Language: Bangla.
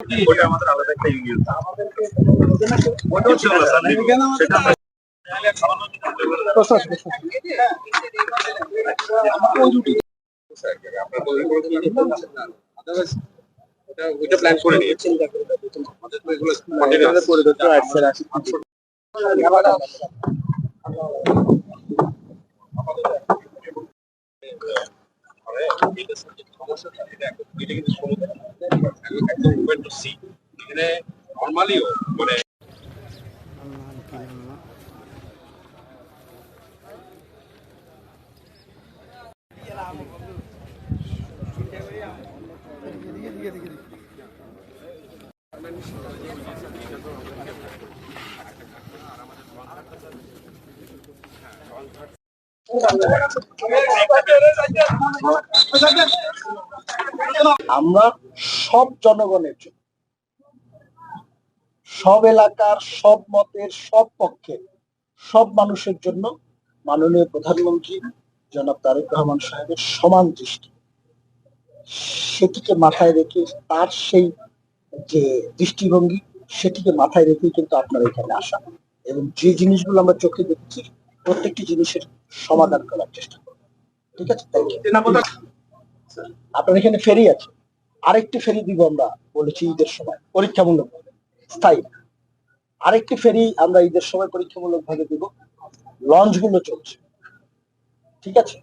ওটা আমাদের আলাদা একটা ইউনিয়ন ওটাও ছিল না স্যার সেটা আমরা ওইটা প্ল্যান করে নিয়েছি আমাদের তো এগুলো নর্মালিও মানে আমরা সব জনগণের জন্য, সব এলাকার, সব মতের, সব পক্ষের, সব মানুষের জন্য মাননীয় প্রধানমন্ত্রী জনাব তারেক রহমান সাহেবের সমান দৃষ্টি, সেটিকে মাথায় রেখে তার সেই যে দৃষ্টিভঙ্গি সেটিকে মাথায় রেখে কিন্তু আপনার এখানে আসা এবং যে জিনিসগুলো আমরা চোখে দেখছি প্রত্যেকটি জিনিসের সমাধান করার চেষ্টা করবো। ঠিক আছে, আপনার এখানে ফেরি আছে, আরেকটি ফেরি দিব আমরা বলেছি ঈদের সময় পরীক্ষামূলক স্থায়ী, আরেকটি ফেরি আমরা ঈদের সময় পরীক্ষামূলক ভাবে দিব। লঞ্চ গুলো চলছে, ঠিক আছে।